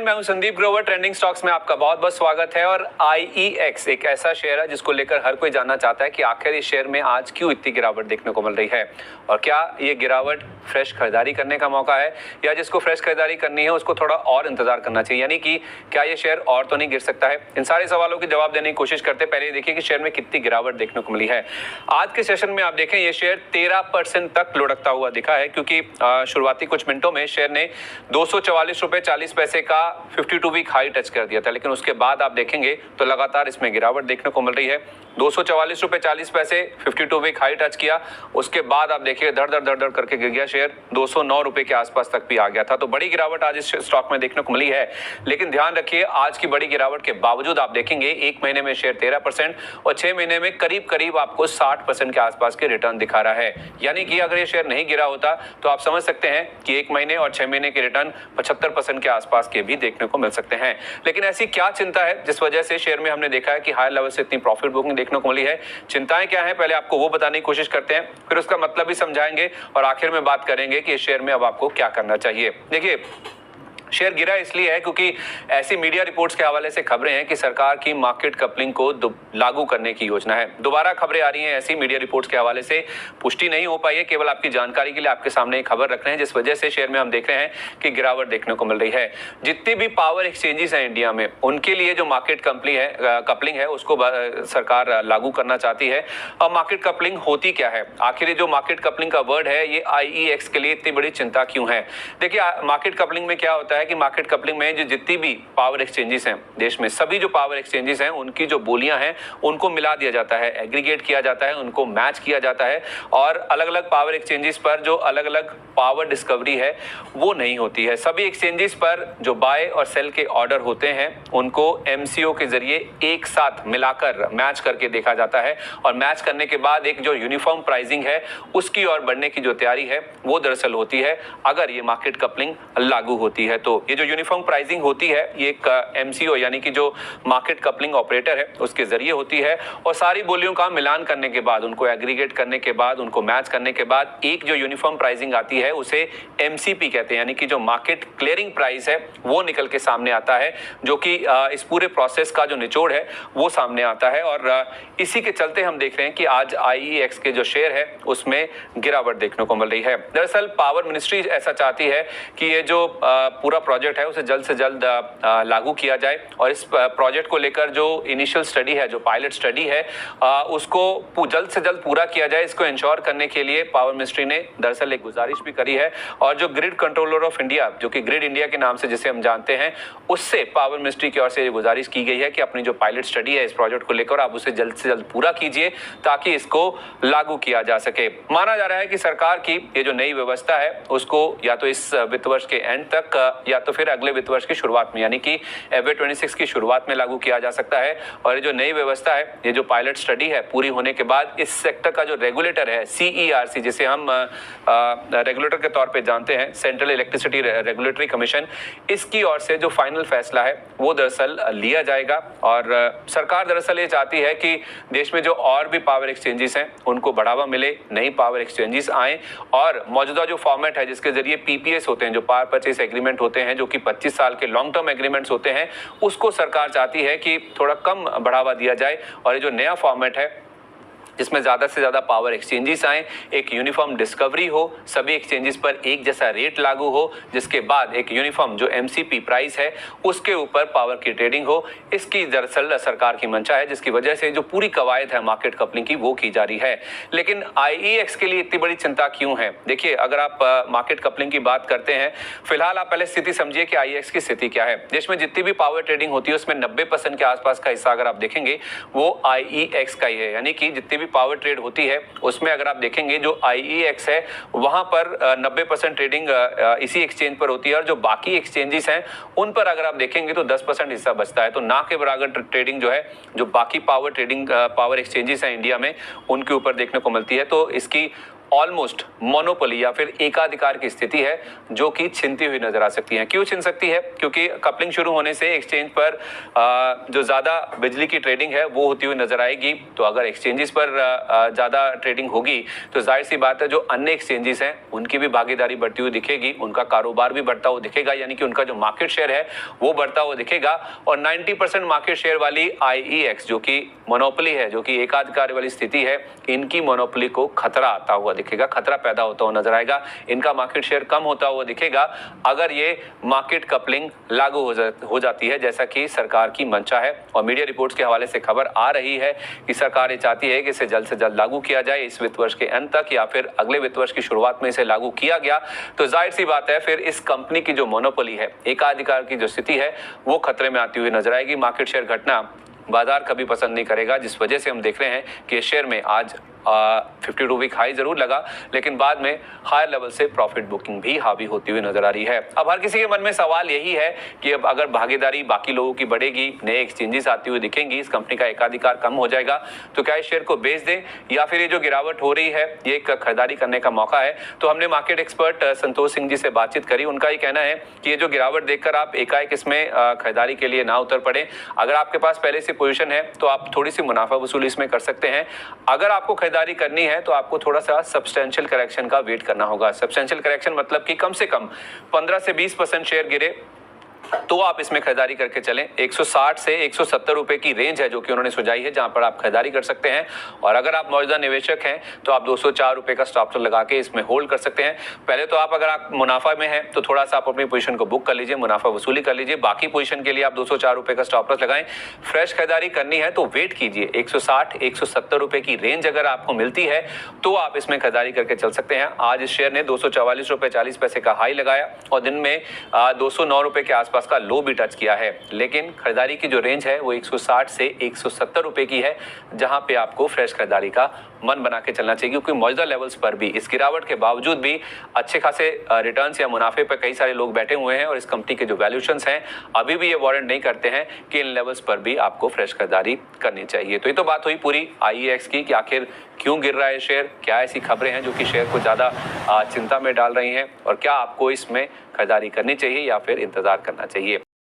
Gentleman, मैं हूं Sandeep Grover. Trending stocks में आपका बहुत बहुत स्वागत है। और IEX एक ऐसा शेयर है जिसको लेकर हर कोई जानना चाहता है कि आखिर इस शेयर में आज क्यों इतनी गिरावट देखने को मिल रही है और क्या ये गिरावट फ्रेश खरीदारी करने का मौका है या जिसको फ्रेश खरीदारी करनी है उसको थोड़ा और इंतजार करना चाहिए, यानी कि क्या ये शेयर और तो नहीं गिर सकता है। इन सारे सवालों के जवाब देने की कोशिश करते पहले देखिए कि शेयर में कितनी गिरावट देखने को मिली है। आज के सेशन में आप देखें ये शेयर 13% तक लुढ़कता हुआ दिखा है, क्योंकि शुरुआती कुछ मिनटों में शेयर ने 244 रुपए 40 पैसे का 52 वीक हाई टच कर दिया था, लेकिन उसके बाद आप देखेंगे तो लगातार इसमें गिरावट देखने को मिल रही है। 244 रुपए 40 पैसे 52 वीक हाई टच किया, उसके बाद आप देखिए धड़ धड़ करके गिर गया शेयर, 209 रुपए के आसपास तक भी आ गया था। तो बड़ी गिरावट आज इस स्टॉक में देखने को मिली है। लेकिन ध्यान रखिए, आज की बड़ी गिरावट के बावजूद आप देखेंगे एक महीने में शेयर 13% और 6 महीने में करीब करीब आपको 60% के आसपास के रिटर्न दिखा रहा है। यानी कि अगर ये शेयर नहीं गिरा होता तो आप समझ सकते हैं कि एक महीने और 6 महीने के रिटर्न 75% के आसपास के भी देखने को मिल सकते हैं। लेकिन ऐसी क्या चिंता है जिस वजह से शेयर में हमने देखा है कि हाई लेवल से इतनी प्रॉफिट बुकिंग देखने को मिली है? चिंताएं क्या है, पहले आपको वो बताने की कोशिश करते हैं, फिर उसका मतलब भी समझाएंगे और आखिर में बात करेंगे कि इस शेयर में अब आपको क्या करना चाहिए। देखिए, शेयर गिरा इसलिए है क्योंकि ऐसी मीडिया रिपोर्ट्स के हवाले से खबरें हैं कि सरकार की मार्केट कपलिंग को लागू करने की योजना है। दोबारा खबरें आ रही हैं ऐसी मीडिया रिपोर्ट्स के हवाले से, पुष्टि नहीं हो पाई है, केवल आपकी जानकारी के लिए आपके सामने एक खबर रख रहे हैं, जिस वजह से शेयर में हम देख रहे हैं कि गिरावट देखने को मिल रही है। जितनी भी पावर एक्सचेंजेस हैं इंडिया में, उनके लिए जो मार्केट कपलिंग है उसको सरकार लागू करना चाहती है। अब मार्केट कपलिंग होती क्या है, आखिर ये जो मार्केट कपलिंग का वर्ड है ये IEX के लिए इतनी बड़ी चिंता क्यों है? देखिए, मार्केट कपलिंग में क्या होता है कि मार्केट कपलिंग में जो जितनी भी पावर एक्सचेंजेस हैं देश में, सभी जो पावर एक्सचेंजेस हैं उनकी जो बोलियां हैं उनको मिला दिया जाता है, एग्रीगेट किया जाता है, उनको मैच किया जाता है और अलग अलग पावर एक्सचेंजेस पर जो अलग अलग पावर डिस्कवरी है वो नहीं होती है। सभी एक्सचेंजेस पर जो बाय और सेल के ऑर्डर होते हैं उनको MCO के जरिए एक साथ मिलाकर मैच करके देखा जाता है और मैच करने के बाद एक जो यूनिफॉर्म प्राइसिंग है उसकी ओर बढ़ने की जो तैयारी है वो दरअसल होती है अगर ये मार्केट कपलिंग लागू होती है। तो ये जो यूनिफॉर्म प्राइसिंग होती है ये एक MCO यानी कि जो मार्केट कपलिंग ऑपरेटर है उसके जरिए होती है और सारी बोलियों का मिलान करने के बाद, उनको एग्रीगेट करने के बाद, उनको मैच करने के बाद एक जो यूनिफॉर्म प्राइसिंग आती है उसे MCP कहते हैं, यानी कि जो मार्केट क्लियरिंग प्राइस है वो निकल के सामने आता है, जो कि इस पूरे प्रोसेस का जो निचोड़ है वो सामने आता है। और इसी के चलते हम देख रहे हैं कि आज IEX के जो शेयर है उसमें गिरावट देखने को मिल रही है। दरअसल पावर मिनिस्ट्री ऐसा चाहती है कि ये जो पूरा प्रोजेक्ट है उसे जल्द से जल्द लागू किया जाए और इस प्रोजेक्ट को लेकर जो इनिशियल स्टडी है, जो पायलट स्टडी है, उसको जल्द से जल्द पूरा किया जाए। इसको इंश्योर करने के लिए पावर मिनिस्ट्री ने दरअसल एक गुजारिश भी करी है और जो ग्रिड कंट्रोलर ऑफ इंडिया, जो कि ग्रिड इंडिया के नाम से जिसे हम जानते हैं, उससे पावर मिनिस्ट्री की ओर से गुजारिश की गई है कि अपनी जो पायलट स्टडी है इस प्रोजेक्ट को लेकर आप उसे जल्द से जल्द पूरा कीजिए ताकि इसको लागू किया जा सके। माना जा रहा है कि सरकार की ये जो नई व्यवस्था है उसको या तो इस वित्त वर्ष के एंड तक या तो फिर अगले वित्त वर्ष की शुरुआत में, यानी कि FY 26 की शुरुआत में लागू किया जा सकता है। और ये जो नई व्यवस्था है, ये जो पायलट स्टडी है पूरी होने के बाद इस सेक्टर का जो रेगुलेटर है CERC, जिसे हम रेगुलेटर के तौर पे जानते हैं, सेंट्रल इलेक्ट्रिसिटी रेगुलेटरी कमीशन, इसकी ओर से जो फाइनल फैसला है वो दरअसल लिया जाएगा। और सरकार दरअसल ये चाहती है कि देश में जो और भी पावर एक्सचेंजेस हैं उनको बढ़ावा मिले, नई पावर एक्सचेंजेस आए और मौजूदा जो फॉर्मेट है जिसके जरिए PPS होते हैं, जो पावर परचेस एग्रीमेंट होते हैं, जो कि 25 साल के लॉन्ग टर्म एग्रीमेंट्स होते हैं, उसको सरकार चाहती है कि थोड़ा कम बढ़ावा दिया जाए और ये जो नया फॉर्मेट है जिसमें ज़्यादा से ज़्यादा पावर एक्सचेंजेस आए, एक यूनिफॉर्म डिस्कवरी हो, सभी एक्सचेंजेस पर एक जैसा रेट लागू हो, जिसके बाद एक यूनिफॉर्म जो MCP प्राइस है उसके ऊपर पावर की ट्रेडिंग हो, इसकी दरअसल सरकार की मंशा है, जिसकी वजह से जो पूरी कवायद है मार्केट कपलिंग की वो की जा रही है। लेकिन IEX के लिए इतनी बड़ी चिंता क्यों है? देखिए, अगर आप मार्केट कपलिंग की बात करते हैं, फिलहाल आप पहले स्थिति समझिए कि IEX की स्थिति क्या है। देश में जितनी भी पावर ट्रेडिंग होती है उसमें 90% के आसपास का हिस्सा अगर आप देखेंगे वो IEX का ही है, यानी कि जितनी भी पावर ट्रेड होती है उसमें अगर आप देखेंगे जो IEX है वहां पर 90% ट्रेडिंग इसी एक्सचेंज पर होती है और जो बाकी एक्सचेंजेस हैं उन पर अगर आप देखेंगे तो 10% हिस्सा बचता है। तो ना के बराबर ट्रेडिंग जो है, जो बाकी पावर एक्सचेंजेस हैं इंडिया में, उनके ऊपर देखने को मिलती है। तो इसकी ऑलमोस्ट मोनोपोली या फिर एकाधिकार की स्थिति है जो कि छिनती हुई नजर आ सकती है। क्यों छिन सकती है? क्योंकि कपलिंग शुरू होने से एक्सचेंज पर जो ज्यादा बिजली की ट्रेडिंग है वो होती हुई नजर आएगी। तो अगर एक्सचेंजेस पर ज्यादा ट्रेडिंग होगी तो जाहिर सी बात है जो अन्य एक्सचेंजेस हैं उनकी भी भागीदारी बढ़ती हुई दिखेगी, उनका कारोबार भी बढ़ता हुआ दिखेगा, यानी कि उनका जो मार्केट शेयर है वो बढ़ता हुआ दिखेगा। और 90% मार्केट शेयर वाली IEX जो कि मोनोपोली है, जो कि एकाधिकार वाली स्थिति है, इनकी मोनोपोली को खतरा आता हुआ दिखेगा, खतरा पैदा होता हुआ नजर आएगा। इनका मार्केट शेयर कम होता हुआ दिखेगा अगर ये मार्केट कपलिंग लागू हो जाती है, जैसा कि सरकार की मंशा है। और मीडिया रिपोर्ट्स के हवाले से खबर आ रही है कि सरकार ये चाहती है कि इसे जल्द से जल्द लागू किया जाए इस वित्त वर्ष के अंत तक, या फिर अगले वित्त वर्ष की शुरुआत में इसे लागू किया गया तो जाहिर सी बात है फिर इस कंपनी की जो मोनोपोली है, एकाधिकार की जो स्थिति है, वो खतरे में आती हुई नजर आएगी। मार्केट शेयर घटना बाजार कभी पसंद नहीं करेगा, जिस वजह से हम देख रहे हैं कि शेयर में आज 52 वीक हाई जरूर लगा, लेकिन बाद में हायर लेवल से प्रॉफिट बुकिंग भी हावी होती हुई नजर आ रही है। अब हर किसी के मन में सवाल यही है कि अब अगर भागीदारी बाकी लोगों की बढ़ेगी, नए एक्सचेंजेस आती हुई दिखेंगी, इस कंपनी का एकाधिकार कम हो जाएगा, तो क्या इस शेयर को बेच दें या फिर ये जो गिरावट हो रही है ये एक खरीदारी करने का मौका है? तो हमने मार्केट एक्सपर्ट संतोष सिंह जी से बातचीत करी। उनका ये कहना है कि ये जो गिरावट देखकर आप एकाएक इसमें खरीदारी के लिए ना उतर पड़े। अगर आपके पास पहले से पोजीशन है तो आप थोड़ी सी मुनाफा वसूली इसमें कर सकते हैं। अगर आपको खरीदारी करनी है तो आपको थोड़ा सा सब्सटेंशियल करेक्शन का वेट करना होगा। सब्सटेंशियल करेक्शन मतलब कि कम से कम 15 से 20% शेयर गिरे तो आप इसमें खरीदारी करके चलें। 160 से 170 रुपए की रेंज है जो कि उन्होंने सुझाई है, जहां पर आप खरीदारी कर सकते हैं। और अगर आप मौजूदा निवेशक हैं तो आप 204 रुपए का स्टॉप लॉस लगा के इसमें होल्ड कर सकते हैं। पहले तो अगर आप मुनाफा में हैं तो थोड़ा सा आप अपनी पोजीशन को बुक कर लीजिए, मुनाफा वसूली कर लीजिए। बाकी पोजीशन के लिए आप 204 रुपए का स्टॉप लॉस लगाएं। फ्रेश खरीदारी करनी है तो वेट कीजिए, 160 170 रुपए की रेंज अगर आपको मिलती है तो आप इसमें खरीदारी करके चल सकते हैं। आज इस शेयर ने 244 रुपए 40 पैसे का हाई लगाया और दिन में 209 रुपए के आसपास का लो भी टच किया है, लेकिन खरीदारी की जो रेंज है वो 160 से 170 रुपए की है, जहां पे आपको फ्रेश खरीदारी का मन बना के चलना चाहिए। क्योंकि मौजूदा लेवल्स पर भी इस गिरावट के बावजूद भी अच्छे खासे रिटर्न्स या मुनाफे पर कई सारे लोग बैठे हुए हैं और इस कंपनी के जो वैल्यूएशंस हैं अभी भी ये वारंट नहीं करते हैं कि इन लेवल्स पर भी आपको फ्रेश खरीदारी करनी चाहिए। तो ये तो बात हुई पूरी IEX की कि आखिर क्यों गिर रहा है शेयर, क्या ऐसी खबरें हैं जो कि शेयर को ज्यादा चिंता में डाल रही हैं और क्या आपको इसमें खरीदारी करनी चाहिए या फिर इंतजार करना चाहिए।